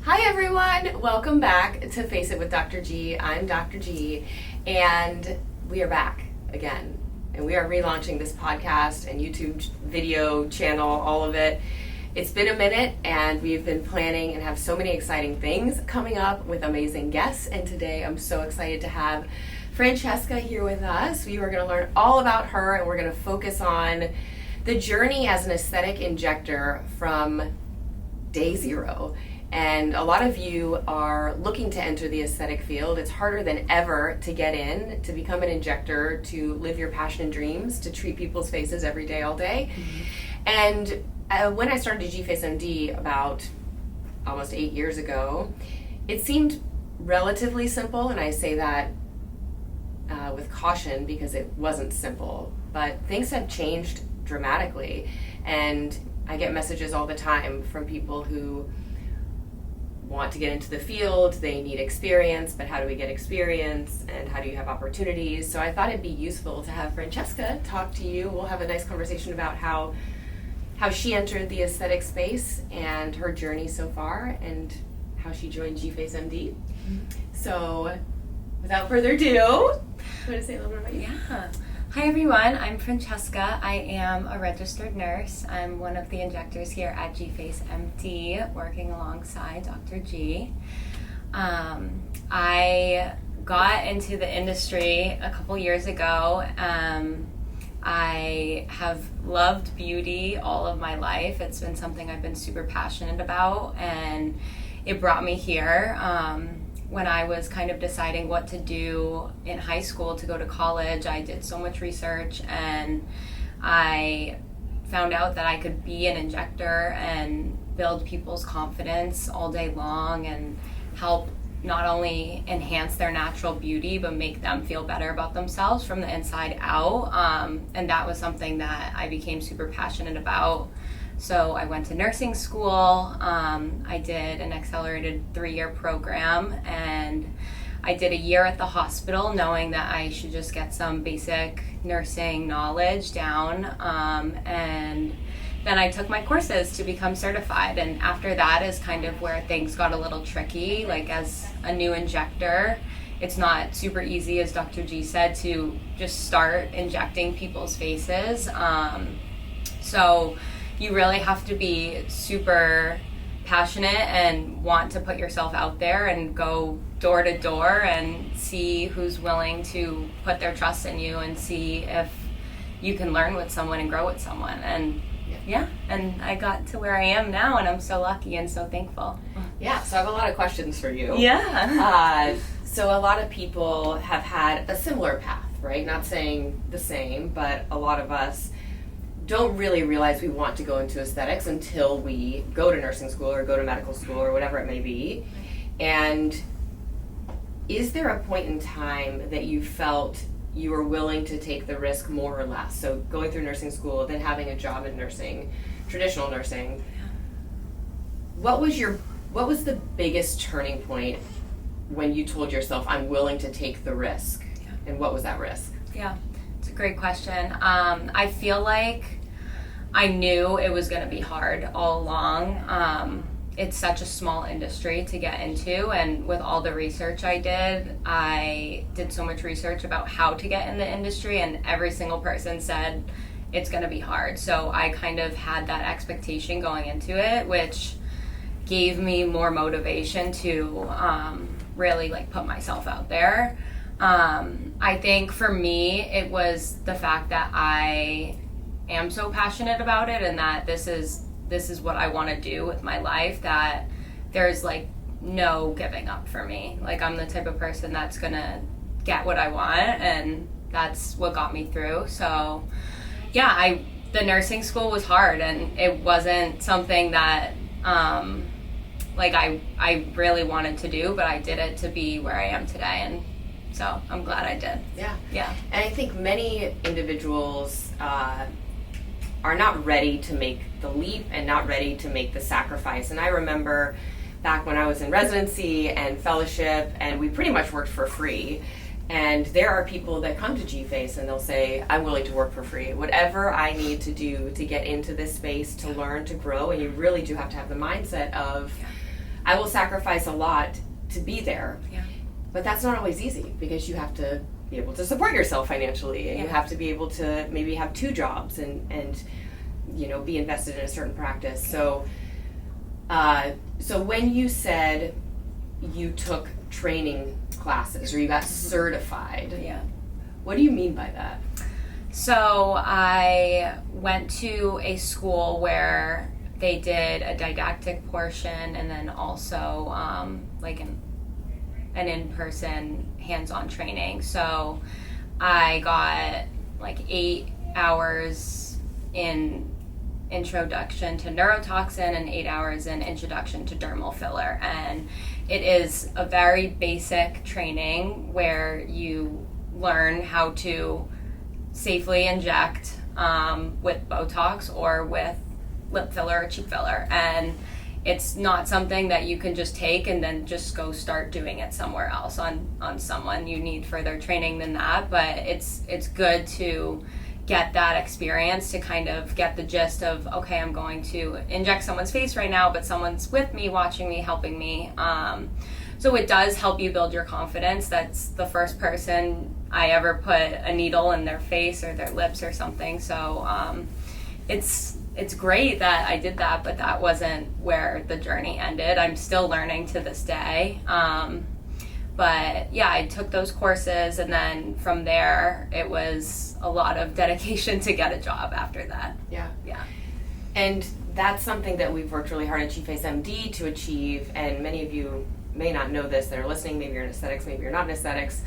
Hi everyone, welcome back to Face It with Dr. G. I'm Dr. G, and we are back again. And we are relaunching this podcast and YouTube video channel, all of it. It's been a minute, and we've been planning and have so many exciting things coming up with amazing guests. And today I'm so excited to have Francesca here with us. We are going to learn all about her, and we're going to focus on the journey as an aesthetic injector from day zero. And a lot of you are looking to enter the aesthetic field. It's harder than ever to get in, to become an injector, to live your passion and dreams, to treat people's faces every day, all day. Mm-hmm. And when I started G-Face MD about almost 8 years ago, it seemed relatively simple, and I say that with caution because it wasn't simple. But things have changed dramatically, and I get messages all the time from people who want to get into the field, they need experience, but how do we get experience and how do you have opportunities? So I thought it'd be useful to have Francesca talk to you. We'll have a nice conversation about how she entered the aesthetic space and her journey so far and how she joined G-Face MD. Mm-hmm. So without further ado, you want to say a little bit about you? Yeah. Hi everyone, I'm Francesca. I am a registered nurse. I'm one of the injectors here at G-Face MD, working alongside Dr. G. I got into the industry a couple years ago. I have loved beauty all of my life. It's been something I've been super passionate about, and it brought me here. When I was kind of deciding what to do in high school to go to college, I did so much research, and I found out that I could be an injector and build people's confidence all day long and help not only enhance their natural beauty, but make them feel better about themselves from the inside out. And that was something that I became super passionate about. So I went to nursing school. I did an accelerated 3-year program, and I did a year at the hospital knowing that I should just get some basic nursing knowledge down. And then I took my courses to become certified. And after that is kind of where things got a little tricky. Like, as a new injector, it's not super easy, as Dr. G said, to just start injecting people's faces. So you really have to be super passionate and want to put yourself out there and go door to door and see who's willing to put their trust in you and see if you can learn with someone and grow with someone. And and I got to where I am now, and I'm so lucky and so thankful. Yeah, so I have a lot of questions for you. Yeah. So a lot of people have had a similar path, right? Not saying the same, but a lot of us don't really realize we want to go into aesthetics until we go to nursing school or go to medical school or whatever it may be. And is there a point in time that you felt you were willing to take the risk more or less? So going through nursing school, then having a job in nursing, traditional nursing. What was the biggest turning point when you told yourself, I'm willing to take the risk? Yeah. And what was that risk? Yeah, it's a great question. I feel like I knew it was going to be hard all along. It's such a small industry to get into, and with all the research I did so much research about how to get in the industry, and every single person said it's going to be hard. So I kind of had that expectation going into it, which gave me more motivation to really put myself out there. I think for me, it was the fact that I am so passionate about it, and that this is what I want to do with my life, that there's no giving up for me. I'm the type of person that's gonna get what I want, and that's what got me through. So yeah, the nursing school was hard, and it wasn't something that I really wanted to do, but I did it to be where I am today, and so I'm glad I did. Yeah. And I think many individuals are not ready to make the leap and not ready to make the sacrifice. And I remember back when I was in residency and fellowship, and we pretty much worked for free. And there are people that come to G-Face and they'll say, I'm willing to work for free. Whatever I need to do to get into this space, to learn, to grow. And you really do have to have the mindset of, I will sacrifice a lot to be there. Yeah. But that's not always easy because you have to be able to support yourself financially, and you have to be able to maybe have 2 jobs and be invested in a certain practice. So when you said you took training classes or you got certified, what do you mean by that? So I went to a school where they did a didactic portion and then also like an in-person hands-on training. So I got like 8 hours in introduction to neurotoxin and 8 hours in introduction to dermal filler. And it is a very basic training where you learn how to safely inject with Botox or with lip filler or cheek filler. And it's not something that you can just take and then just go start doing it somewhere else on someone. You need further training than that, but it's good to get that experience to kind of get the gist of, okay, I'm going to inject someone's face right now, but someone's with me, watching me, helping me. So it does help you build your confidence. That's the first person I ever put a needle in their face or their lips or something. So it's great that I did that, but that wasn't where the journey ended. I'm still learning to this day. But yeah, I took those courses, and then from there, it was a lot of dedication to get a job after that. Yeah. Yeah. And that's something that we've worked really hard at GFace MD to achieve, and many of you may not know this that are listening. Maybe you're in aesthetics, maybe you're not in aesthetics,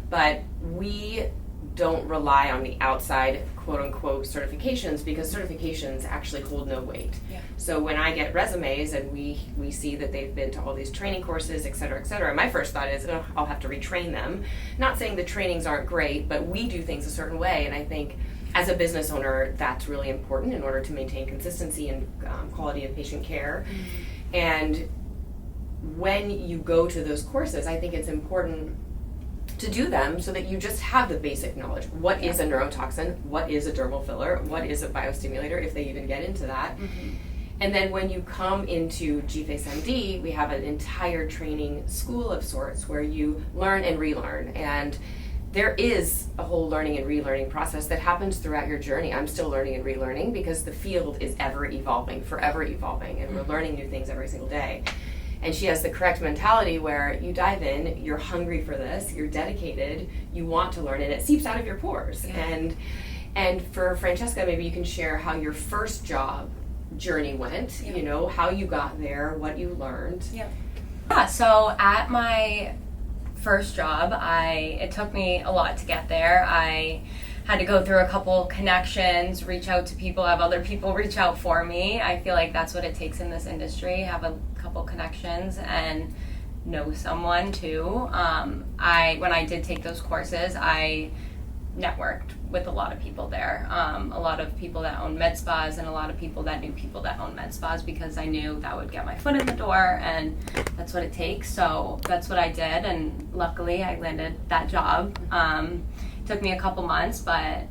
but we don't rely on the outside quote-unquote certifications, because certifications actually hold no weight. Yeah. So when I get resumes and we see that they've been to all these training courses, et cetera, my first thought is, oh, I'll have to retrain them. Not saying the trainings aren't great, but we do things a certain way, and I think as a business owner, that's really important in order to maintain consistency and quality of patient care. Mm-hmm. And when you go to those courses, I think it's important to do them so that you just have the basic knowledge. What is a neurotoxin? What is a dermal filler? What is a biostimulator, if they even get into that? Mm-hmm. And then when you come into GFace MD, we have an entire training school of sorts where you learn and relearn. And there is a whole learning and relearning process that happens throughout your journey. I'm still learning and relearning because the field is ever evolving, forever evolving, and we're learning new things every single day. And she has the correct mentality where you dive in, you're hungry for this, you're dedicated, you want to learn, and it seeps out of your pores. Yeah. And for Francesca, maybe you can share how your first job journey went, yeah. How you got there, what you learned. Yeah, so at my first job, it took me a lot to get there. I had to go through a couple connections, reach out to people, have other people reach out for me. I feel like that's what it takes in this industry, have a couple connections and know someone too. When I did take those courses, I networked with a lot of people there. A lot of people that own med spas and a lot of people that knew people that own med spas, because I knew that would get my foot in the door, and that's what it takes. So that's what I did, and luckily I landed that job. Took me a couple months, but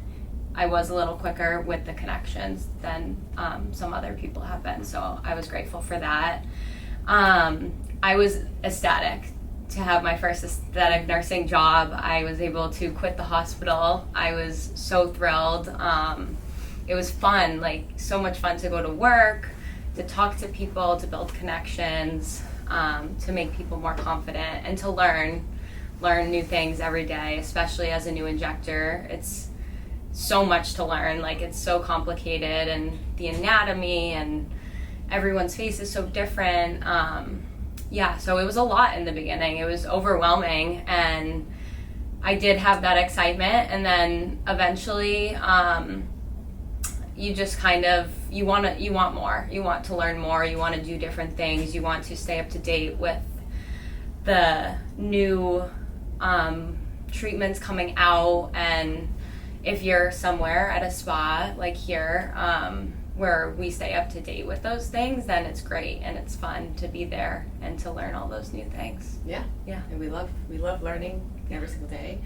I was a little quicker with the connections than some other people have been, so I was grateful for that. I was ecstatic to have my first aesthetic nursing job. I was able to quit the hospital. I was so thrilled. It was fun, like so much fun to go to work, to talk to people, to build connections, to make people more confident, and to learn new things every day, especially as a new injector. It's so much to learn, like it's so complicated, and the anatomy and everyone's face is so different. So it was a lot in the beginning. It was overwhelming, and I did have that excitement, and then eventually you just kind of you want more. You want to learn more, you want to do different things, you want to stay up to date with the new treatments coming out. And if you're somewhere at a spa like here, where we stay up to date with those things, then it's great and it's fun to be there and to learn all those new things. Yeah. And we love learning every single day.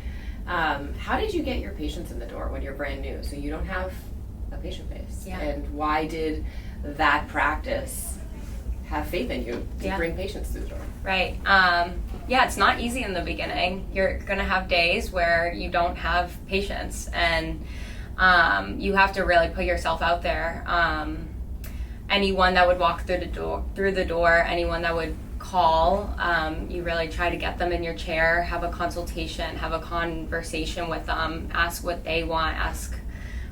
How did you get your patients in the door when you're brand new? So you don't have a patient base. Yeah. And why did that practice have faith in you to bring patients through the door. Right. Yeah, it's not easy in the beginning. You're going to have days where you don't have patients, and you have to really put yourself out there. Anyone that would walk through the door, anyone that would call, you really try to get them in your chair, have a consultation, have a conversation with them, ask what they want, ask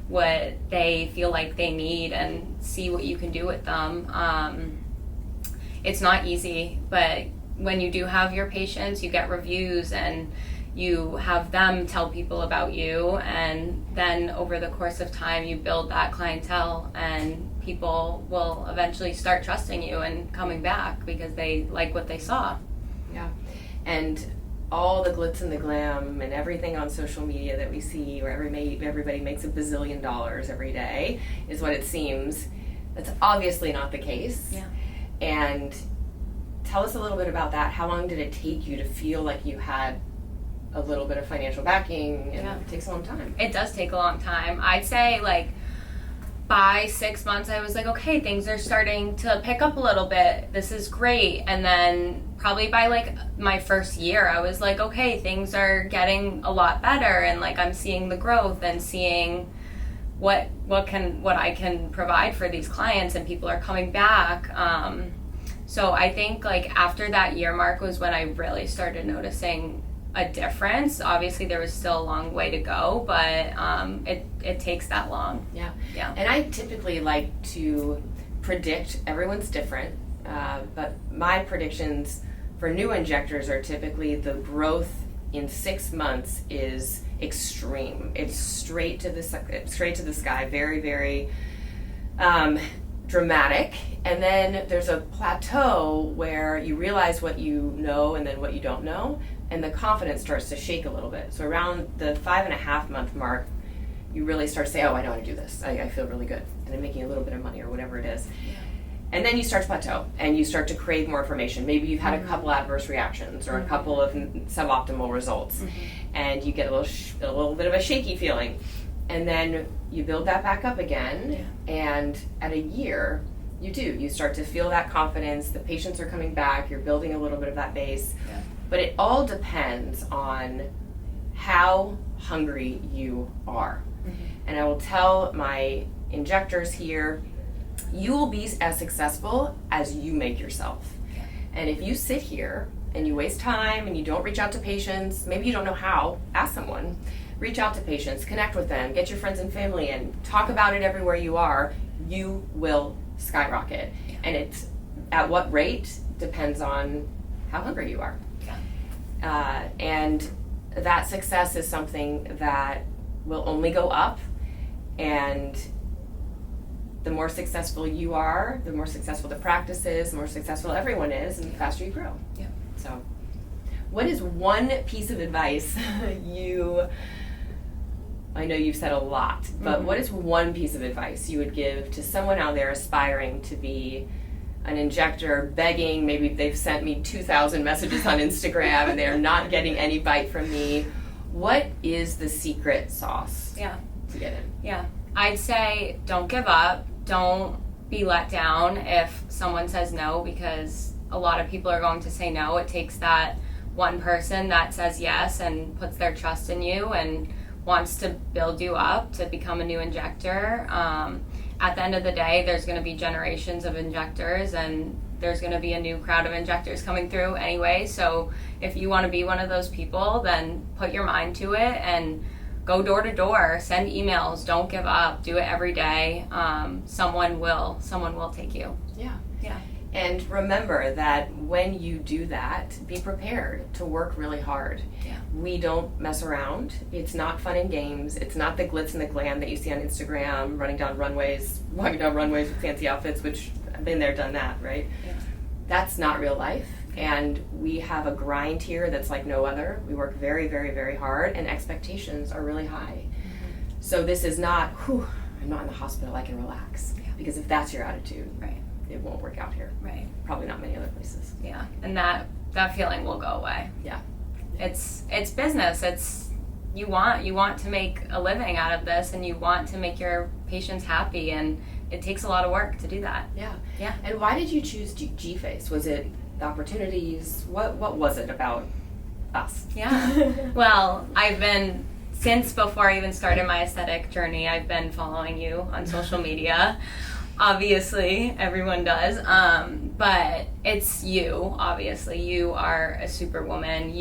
what they feel like they need, and see what you can do with them. It's not easy, but when you do have your patients, you get reviews and you have them tell people about you, and then over the course of time you build that clientele, and people will eventually start trusting you and coming back because they like what they saw. Yeah. And all the glitz and the glam and everything on social media that we see where everybody makes $1 bazillion every day is what it seems. That's obviously not the case. Yeah. And tell us a little bit about that. How long did it take you to feel like you had a little bit of financial backing? And it takes a long time. It does take a long time. I'd say like by 6 months I was like, okay, things are starting to pick up a little bit. This is great. And then probably by like my first year I was like, okay, things are getting a lot better, and like I'm seeing the growth and seeing what I can provide for these clients, and people are coming back. So I think like after that year mark was when I really started noticing a difference. Obviously there was still a long way to go, but it takes that long. Yeah. Yeah. And I typically like to predict, everyone's different, but my predictions for new injectors are typically the growth in 6 months is extreme. It's straight to the sky, very, very dramatic. And then there's a plateau where you realize what you know and then what you don't know, and the confidence starts to shake a little bit. So around the 5.5 month mark, you really start to say, oh, I know how to do this. I feel really good, and I'm making a little bit of money or whatever it is. Yeah. And then you start to plateau, and you start to crave more information. Maybe you've had a couple adverse reactions or a couple of suboptimal results, and you get a little bit of a shaky feeling. And then you build that back up again, and at a year, you start to feel that confidence. The patients are coming back. You're building a little bit of that base. Yeah. But it all depends on how hungry you are. And I will tell my injectors here, you will be as successful as you make yourself. Yeah. And if you sit here and you waste time and you don't reach out to patients, maybe you don't know how, ask someone. Reach out to patients, connect with them, get your friends and family in, talk about it everywhere you are, you will skyrocket. Yeah. And it's at what rate depends on how hungry you are. Yeah. And that success is something that will only go up, and the more successful you are, the more successful the practice is, the more successful everyone is, and the faster you grow. Yeah. So, what is one piece of advice I know you've said a lot, but what is one piece of advice you would give to someone out there aspiring to be an injector, begging, maybe they've sent me 2,000 messages on Instagram and they're not getting any bite from me? What is the secret sauce to get in? Yeah. I'd say don't give up. Don't be let down if someone says no, because a lot of people are going to say no. It takes that one person that says yes and puts their trust in you and wants to build you up to become a new injector. At the end of the day, there's going to be generations of injectors, and there's going to be a new crowd of injectors coming through anyway. So if you want to be one of those people, then put your mind to it and go door to door, send emails, don't give up, do it every day. Someone will take you. Yeah. Yeah. And remember that when you do that, be prepared to work really hard. Yeah. We don't mess around. It's not fun and games. It's not the glitz and the glam that you see on Instagram, walking down runways with fancy outfits, which I've been there, done that, right? Yeah. That's not real life. And we have a grind here that's like no other. We work very, very, very hard, and expectations are really high. So this is not, I'm not in the hospital, I can relax. Yeah. Because if that's your attitude, Right. it won't work out here. Right. Probably not many other places. Yeah. And that feeling will go away. Yeah. It's business. It's you want to make a living out of this, and you want to make your patients happy, and it takes a lot of work to do that. Yeah. Yeah. And why did you choose G-Face? Was it the opportunities? What was it about us? Yeah. Well, since before I even started my aesthetic journey, I've been following you on social media. Obviously, everyone does. But it's you, obviously. You are a superwoman.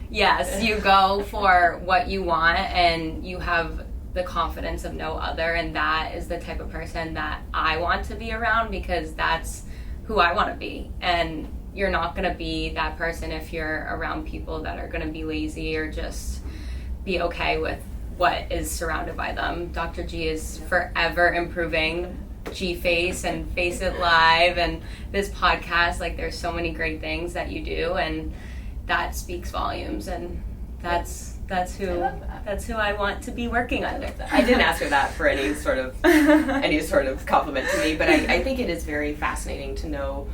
Yes, you go for what you want, and you have the confidence of no other, and that is the type of person that I want to be around, because that's who I want to be. And you're not going to be that person if you're around people that are going to be lazy or just be okay with what is surrounded by them. Dr. G is forever improving G-Face and FACEit Live and this podcast. Like, there's so many great things that you do, and that speaks volumes, and that's who I want to be working under. I didn't ask her that for any sort of compliment to me, but I think it is very fascinating to know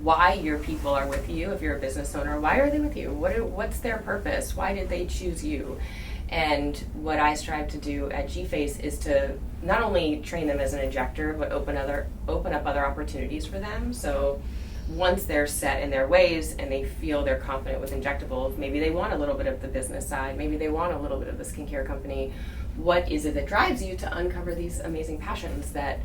why your people are with you. If you're a business owner, why are they with you? What's their purpose? Why did they choose you? And what I strive to do at G-Face is to not only train them as an injector, but open up other opportunities for them. So once they're set in their ways and they feel they're confident with injectables, maybe they want a little bit of the business side, maybe they want a little bit of the skincare company. What is it that drives you to uncover these amazing passions that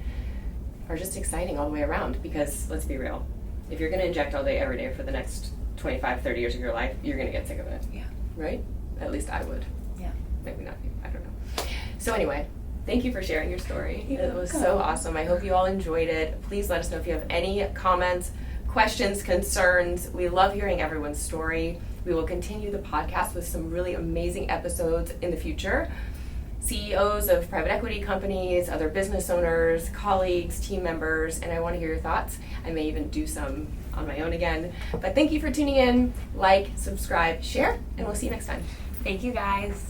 are just exciting all the way around? Because let's be real, if you're going to inject all day every day for the next 25, 30 years of your life, you're going to get sick of it. Yeah. Right? At least I would. Yeah. Maybe not you. I don't know. So anyway, thank you for sharing your story. You're It was welcome. so awesome. I hope you all enjoyed it. Please let us know if you have any comments, questions, concerns. We love hearing everyone's story. We will continue the podcast with some really amazing episodes in the future. CEOs of private equity companies, other business owners, colleagues, team members, and I want to hear your thoughts. I may even do some on my own again. But thank you for tuning in. Like, subscribe, share, and we'll see you next time. Thank you, guys.